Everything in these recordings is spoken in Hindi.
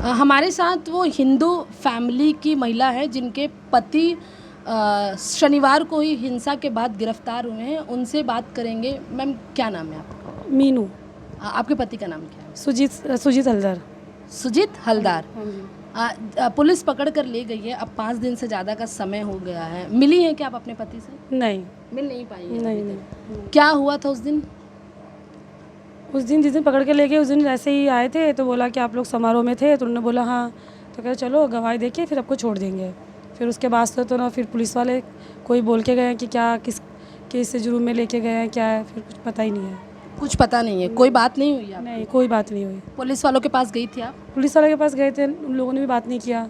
हमारे साथ वो हिंदू फैमिली की महिला है जिनके पति शनिवार को ही हिंसा के बाद गिरफ्तार हुए हैं। उनसे बात करेंगे। मैम, क्या नाम है आपका? मीनू। आपके पति का नाम क्या है? सुजीत हलदर। सुजीत हलदार। हाँ जी। पुलिस पकड़ कर ले गई है। अब 5 दिन से ज़्यादा का समय हो गया है। मिली है क्या आप अपने पति से? नहीं मिल नहीं पाई है नहीं अभी नहीं तक। क्या हुआ था उस दिन? जिस दिन पकड़ के ले गए उस दिन ऐसे ही आए थे तो बोला कि आप लोग समारोह में थे, तो उन्होंने बोला हाँ, तो कहा चलो गवाही देके फिर आपको छोड़ देंगे। फिर उसके बाद तो ना फिर पुलिस वाले कोई बोल के गए हैं कि क्या किस केस से जुर्म में लेके गए हैं, क्या है, फिर कुछ पता ही नहीं है। कुछ पता नहीं है। कोई बात नहीं हुई आप? नहीं, कोई बात नहीं हुई। पुलिस वालों के पास गई थी आप? पुलिस वाले के पास गए थे, उन लोगों ने भी बात नहीं किया।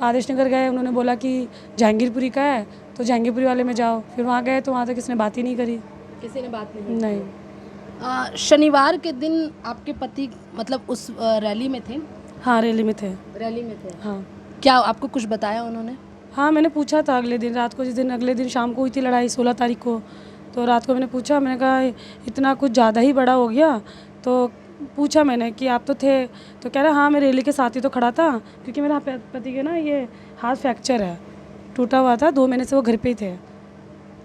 आदेश नगर गए, उन्होंने बोला कि जहांगीरपुरी का है तो जहांगीरपुरी वाले में जाओ। फिर वहाँ गए तो वहाँ तक किसी ने बात ही नहीं करी। किसी ने बात नहीं? नहीं। शनिवार के दिन आपके पति मतलब उस रैली में थे? हाँ, रैली में थे। रैली में थे। हाँ क्या आपको कुछ बताया उन्होंने? हाँ, मैंने पूछा था अगले दिन रात को, जिस दिन अगले दिन शाम को हुई थी लड़ाई 16 तारीख को, तो रात को मैंने पूछा, मैंने कहा इतना कुछ ज़्यादा ही बड़ा हो गया। तो पूछा मैंने कि आप तो थे, तो कह रहा हाँ मैं रैली के साथ ही तो खड़ा था, क्योंकि मेरा पति के ना ये हाथ फ्रैक्चर है, टूटा हुआ था। 2 महीने से वो घर पे ही थे।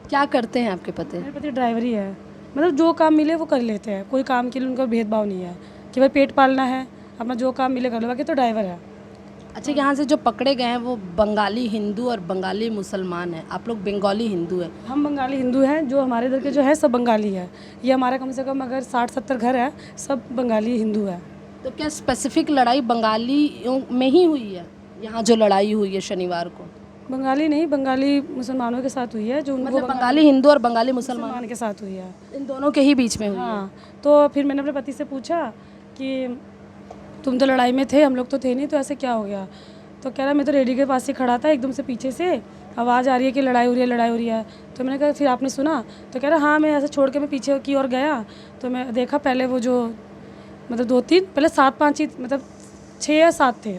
क्या करते हैं आपके पति? मेरे पति ड्राइवर ही है, मतलब जो काम मिले वो कर लेते हैं। कोई काम के लिए उनका भेदभाव नहीं है कि भाई पेट पालना है, अपना जो काम मिले कर लो, बाकी तो ड्राइवर है। अच्छा, यहाँ से जो पकड़े गए हैं वो बंगाली हिंदू और बंगाली मुसलमान हैं। आप लोग बंगाली हिंदू हैं? हम बंगाली हिंदू हैं, जो हमारे इधर के जो है सब बंगाली है। ये हमारा कम से कम अगर 60-70 घर है, सब बंगाली हिंदू है। तो क्या स्पेसिफिक लड़ाई बंगाली में ही हुई है? यहाँ जो लड़ाई हुई है शनिवार को? बंगाली नहीं, बंगाली मुसलमानों के साथ हुई है, जो उनको मतलब बंगाली हिंदू और बंगाली मुसलमान मुसलमान के साथ हुई है। इन दोनों के ही बीच में हुई है? हाँ, तो फिर मैंने अपने पति से पूछा कि तुम तो लड़ाई में थे, हम लोग तो थे नहीं, तो ऐसे क्या हो गया? तो कह रहा मैं तो रेडी के पास ही खड़ा था, एकदम से पीछे से आवाज़ आ रही है कि लड़ाई हो रही है, लड़ाई हो रही है। तो मैंने कहा फिर आपने सुना? तो कह रहा हाँ, मैं ऐसे छोड़ के मैं पीछे की ओर गया, तो मैं देखा पहले वो जो मतलब 2-3 पहले 7-5 ही मतलब 6 या 7 थे,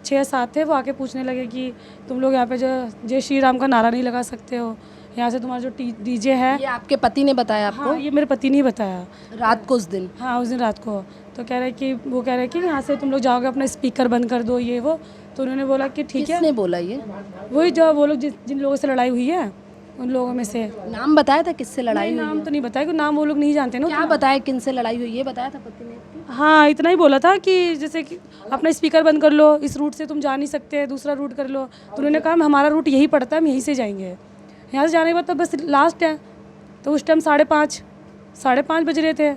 6 या 7 थे। वो आके पूछने लगे कि तुम लोग यहाँ पे जो जय श्री राम का नारा नहीं लगा सकते हो, यहाँ से तुम्हारा जो डीजे है। ये आपके पति ने बताया आपको? हाँ, ये मेरे पति ने बताया रात को उस दिन? हाँ, उस दिन रात को। तो कह रहे कि वो कह रहे कि यहाँ से तुम लोग जाओगे अपना स्पीकर बंद कर दो, ये वो। तो उन्होंने बोला कि ठीक है। किसने बोला ये? वही जो वो लोग जिन लोगों से लड़ाई हुई है, उन लोगों में से। नाम बताया था किससे लड़ाई हुई? नाम तो नहीं बताया, क्योंकि नाम वो लोग नहीं जानते ना। क्या बताया किनसे लड़ाई हुई ये बताया था पति ने आपके? हाँ, इतना ही बोला था कि जैसे कि अपना स्पीकर बंद कर लो, इस रूट से तुम जा नहीं सकते, दूसरा रूट कर लो। तो उन्होंने कहा हमारा रूट यही पड़ता है, हम यहीं से जाएंगे। यहाँ से जाने के बाद तो बस लास्ट है, तो उस टाइम 5:30 बज रहे थे।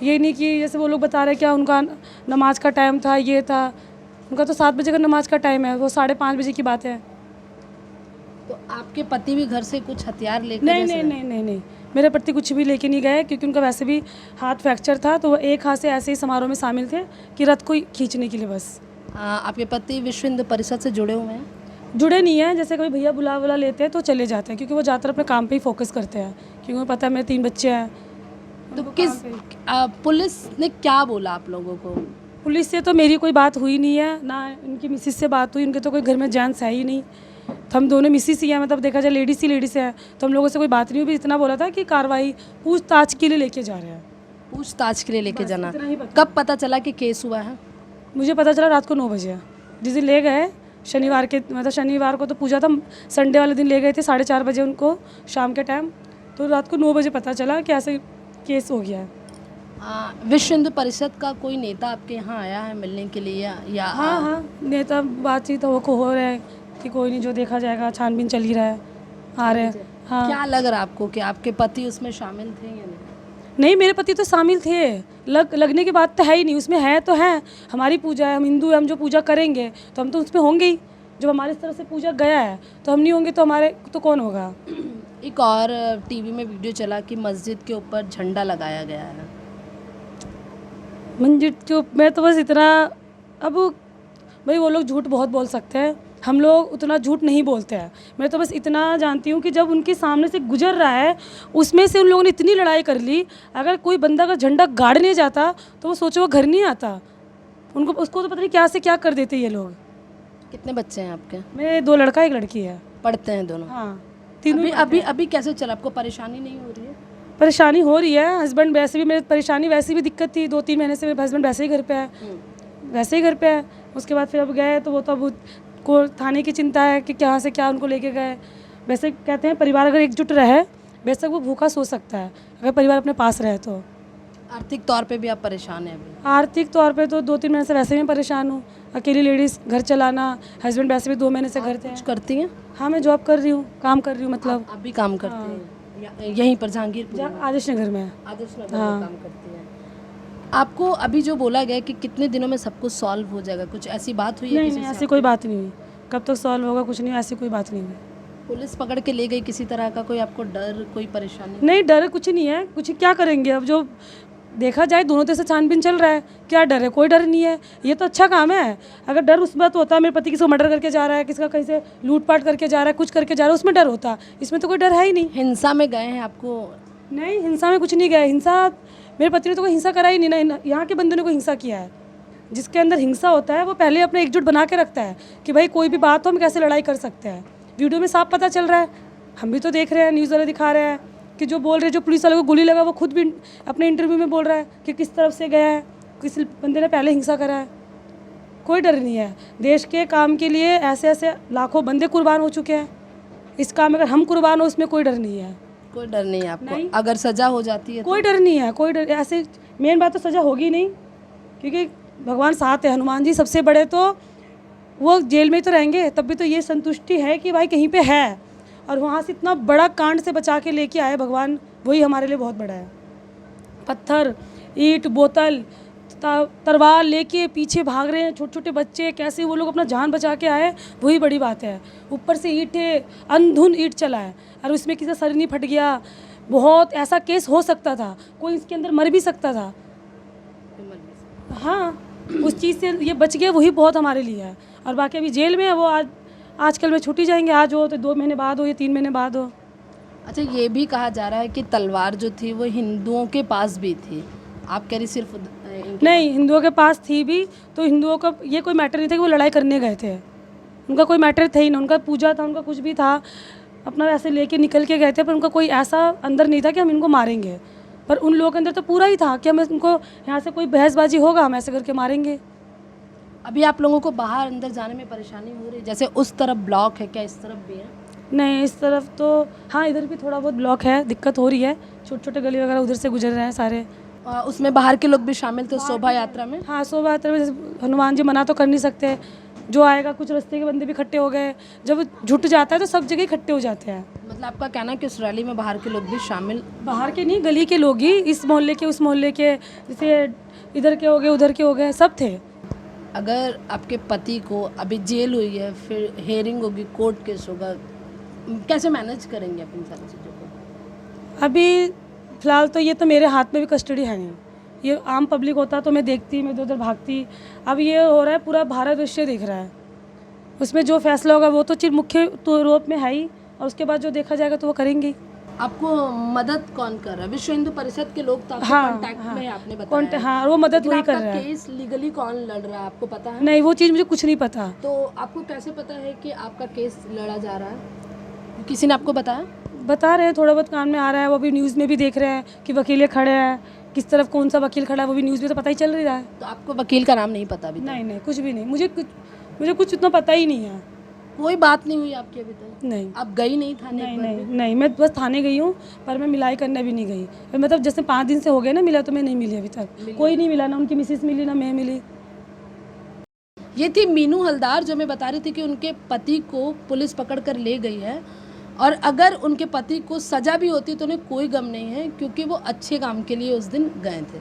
ये नहीं कि जैसे वो लोग बता रहे क्या उनका नमाज का टाइम था, ये था। उनका तो 7 बजे का नमाज का टाइम है, वो 5:30 बजे की बात है। तो आपके पति भी घर से कुछ हथियार लेकर? नहीं, मेरे पति कुछ भी लेके नहीं गए, क्योंकि उनका वैसे भी हाथ फ्रैक्चर था, तो वो एक हाथ से ऐसे ही समारोह में शामिल थे कि रथ को खींचने के लिए बस। आपके पति विश्व हिंदू परिषद से जुड़े हुए हैं? जुड़े नहीं हैं, जैसे कभी भैया बुला लेते हैं तो चले जाते हैं, क्योंकि वो ज़्यादातर अपने काम पे ही फोकस करते हैं, क्योंकि उन्हें पता है मेरे 3 बच्चे हैं। तो पुलिस ने क्या बोला आप लोगों को? पुलिस से तो मेरी कोई बात हुई नहीं है, ना उनकी मिसिस से बात हुई। उनके तो कोई घर में जेंट्स है ही नहीं, तो हम दोनों मिसिस ही हैं, मतलब देखा जाए लेडीज़ ही है। तो हम लोगों से कोई बात नहीं हुई। इतना बोला था कि कार्रवाई पूछताछ के लिए लेके जा रहे हैं। पूछताछ के लिए लेके जाना? कब पता चला कि केस हुआ है? मुझे पता चला रात को 9 बजे, जिस दिन ले गए शनिवार को तो पूजा था, संडे वाले दिन ले गए थे 4:30 बजे उनको शाम के टाइम। तो रात को 9 बजे पता चला कि ऐसे केस हो गया है। विश्व हिंदू परिषद का कोई नेता आपके यहाँ आया है मिलने के लिए या? हाँ, नेता बातचीत हो रहा है कि कोई नहीं, जो देखा जाएगा, छानबीन चल ही रहा है, आ रहे हैं। हाँ। क्या लग रहा है आपको कि आपके पति उसमें शामिल थे या नहीं? नहीं, मेरे पति तो शामिल थे। लगने की बात तो है ही नहीं, उसमें है तो है। हमारी पूजा है, हम हिंदू हैं, हम जो पूजा करेंगे तो हम तो उसमें होंगे ही। जब हमारी तरफ से पूजा गया है तो हम नहीं होंगे तो हमारे तो कौन होगा? एक और टीवी में वीडियो चला कि मस्जिद के ऊपर झंडा लगाया गया है। मंजिल के मैं तो बस इतना, अब भाई वो लोग झूठ बहुत बोल सकते हैं, हम लोग उतना झूठ नहीं बोलते हैं। मैं तो बस इतना जानती हूँ कि जब उनके सामने से गुजर रहा है, उसमें से उन लोगों ने इतनी लड़ाई कर ली। अगर कोई बंदा का झंडा गाड़ने जाता तो वो सोचो वो घर नहीं आता, उसको तो पता नहीं क्या से क्या कर देते ये लोग। कितने बच्चे हैं आपके? मेरे 2 लड़का 1 लड़की है। पढ़ते हैं दोनों? हाँ, तीनों। अभी कैसे चला? आपको परेशानी नहीं हो रही है? परेशानी हो रही है। हस्बैंड वैसे भी, मेरी परेशानी वैसे भी दिक्कत थी, 2-3 महीने से मेरे हस्बैंड वैसे ही घर पे है, वैसे ही घर पे है। उसके बाद फिर अब गए तो वो तो अब को थाने की चिंता है कि कहाँ से क्या उनको लेके गए। वैसे कहते हैं परिवार अगर एकजुट रहे बेशक वो भूखा सो सकता है, अगर परिवार अपने पास रहे तो। आर्थिक तौर पे भी आप परेशान हैं अभी? आर्थिक तौर पे तो 2-3 महीने से वैसे भी मैं परेशान हूँ। अकेली लेडीज़, घर चलाना, हस्बैंड वैसे भी 2 महीने से घर थे। कुछ करती हैं? हाँ, मैं जॉब कर रही हूँ, काम कर रही हूँ मतलब। आप भी काम करते हैं यहीं पर जहांगीरपुर में? आदर्श नगर में। आदर्श नगर में काम करती हैं। आपको अभी जो बोला गया कि कितने दिनों में सब कुछ सॉल्व हो जाएगा, कुछ ऐसी बात हुई है नहीं किसी नहीं, से? ऐसी कोई बात नहीं हुई। कब तक सॉल्व होगा कुछ नहीं, ऐसी कोई बात नहीं हुई। पुलिस पकड़ के ले गई, किसी तरह का कोई आपको डर, कोई परेशानी? नहीं, डर कुछ नहीं है, कुछ क्या करेंगे अब। जो देखा जाए दोनों तरफ से छानबीन चल रहा है, क्या डर है? कोई डर नहीं है, ये तो अच्छा काम है। अगर डर उस बात होता मेरे पति किसी को मर्डर करके जा रहा है, किसी का कहीं से लूटपाट करके जा रहा है, कुछ करके जा रहा है, उसमें डर होता। इसमें तो कोई डर है ही नहीं। हिंसा में गए हैं आपको? नहीं, हिंसा में कुछ नहीं गया। हिंसा मेरे पति ने तो कोई हिंसा करा ही नहीं ना, यहाँ के बंदे ने कोई हिंसा किया है। जिसके अंदर हिंसा होता है वो पहले अपना एकजुट बना के रखता है कि भाई कोई भी बात हो हम कैसे लड़ाई कर सकते हैं। वीडियो में साफ पता चल रहा है, हम भी तो देख रहे हैं, न्यूज़ वाले दिखा रहे हैं कि जो बोल रहे हैं, जो पुलिस वाले को गोली लगा वो खुद भी अपने इंटरव्यू में बोल रहा है कि किस तरफ से गया है, किस बंदे ने पहले हिंसा करा है। कोई डर नहीं है। देश के काम के लिए ऐसे ऐसे लाखों बंदे कुर्बान हो चुके हैं, इस काम में अगर हम कुर्बान हो उसमें कोई डर नहीं है। कोई डर नहीं है आपको? नहीं। अगर सजा हो जाती है कोई डर नहीं है, कोई डर ऐसे। मेन बात तो सज़ा होगी नहीं, क्योंकि भगवान साथ है, हनुमान जी सबसे बड़े, तो वो जेल में ही तो रहेंगे। तब भी तो ये संतुष्टि है कि भाई कहीं पे है, और वहाँ से इतना बड़ा कांड से बचा के लेके आए भगवान, वही हमारे लिए बहुत बड़ा है। पत्थर, ईंट, बोतल, तलवार लेके पीछे भाग रहे हैं छोटे छोटे बच्चे, कैसे वो लोग अपना जान बचा के आए, वही बड़ी बात है। ऊपर से ईंटें, अंधुन ईंट चला है, और उसमें किसी का सर नहीं फट गया। बहुत ऐसा केस हो सकता था, कोई इसके अंदर मर भी सकता था। हाँ, उस चीज़ से ये बच गया, वही बहुत हमारे लिए है। और बाकी अभी जेल में है वो, आजकल में छुट्टी जाएंगे, आज हो तो 2 महीने बाद हो या 3 महीने बाद हो। अच्छा, ये भी कहा जा रहा है कि तलवार जो थी वो हिंदुओं के पास भी थी, आप कह रही सिर्फ नहीं, हिंदुओं के पास थी भी, तो हिंदुओं का ये कोई मैटर नहीं था कि वो लड़ाई करने गए थे। उनका कोई मैटर था ही नहीं, उनका पूजा था, उनका कुछ भी था, अपना ऐसे लेके निकल के गए थे। पर उनका कोई ऐसा अंदर नहीं था कि हम इनको मारेंगे। पर उन लोगों के अंदर तो पूरा ही था कि हम उनको यहाँ से कोई बहसबाजी होगा हम ऐसे करके मारेंगे। अभी आप लोगों को बाहर अंदर जाने में परेशानी हो रही है? जैसे उस तरफ ब्लॉक है, क्या इस तरफ भी है? नहीं, इस तरफ तो हाँ, इधर भी थोड़ा बहुत ब्लॉक है, दिक्कत हो रही है। छोटे छोटे गली वगैरह उधर से गुजर रहे हैं सारे। उसमें बाहर के लोग भी शामिल थे शोभा यात्रा में? हाँ, शोभा यात्रा में जैसे हनुमान जी मना तो कर नहीं सकते, जो आएगा, कुछ रास्ते के बंदे भी इकट्ठे हो गए। जब जुट जाता है तो सब जगह इकट्ठे हो जाते हैं। मतलब आपका कहना है कि उस रैली में बाहर के लोग भी शामिल? बाहर के नहीं, गली के लोग ही, इस मोहल्ले के उस मोहल्ले के, जैसे इधर के हो गए उधर के हो गए, सब थे। अगर आपके पति को अभी जेल हुई है, फिर हेयरिंग होगी, कोर्ट केस होगा, कैसे मैनेज करेंगे अपनी सारी चीज़ों को? अभी फ़िलहाल तो ये तो मेरे हाथ में भी कस्टडी है नहीं। ये आम पब्लिक होता तो मैं देखती, मैं इधर उधर भागती। अब ये हो रहा है, पूरा भारत विश्व देख रहा है, उसमें जो फैसला होगा वो तो चीज़ मुख्य तो रूप में है ही, और उसके बाद जो देखा जाएगा तो वो करेंगे। आपको मदद कौन कर रहा है? विश्व हिंदू परिषद के लोग तो आपके हाँ, कांटेक्ट में है, आपने बताया। हाँ, वो मदद वही कर रहा है। केस लीगली कौन लड़ रहा है आपको पता है? नहीं, वो चीज़ मुझे कुछ नहीं पता। तो आपको कैसे पता है कि आपका केस लड़ा जा रहा है? किसी ने आपको बताया? बता रहे हैं, थोड़ा बहुत कान में आ रहा है, वो भी न्यूज़ में भी देख रहे हैं कि वकील खड़े हैं, किस तरफ कौन सा वकील खड़ा है, वो भी न्यूज़ में तो पता ही चल रहा है। तो आपको वकील का नाम नहीं पता अभी तक? नहीं, कुछ भी नहीं, मुझे कुछ इतना पता ही नहीं है। कोई बात नहीं हुई आपकी अभी तक? नहीं। आप गई नहीं थाने? नहीं, मैं बस थाने गई हूँ, पर मैं मिलाई करने भी नहीं गई। मतलब जैसे 5 दिन से हो गए ना मिला, तो मैं नहीं मिली अभी तक। कोई नहीं मिला, ना उनकी मिसेस मिली, ना मैं मिली। ये थी मीनू हलदार, जो मैं बता रही थी कि उनके पति को पुलिस पकड़ कर ले गई है, और अगर उनके पति को सज़ा भी होती तो उन्हें कोई गम नहीं है, क्योंकि वो अच्छे काम के लिए उस दिन गए थे।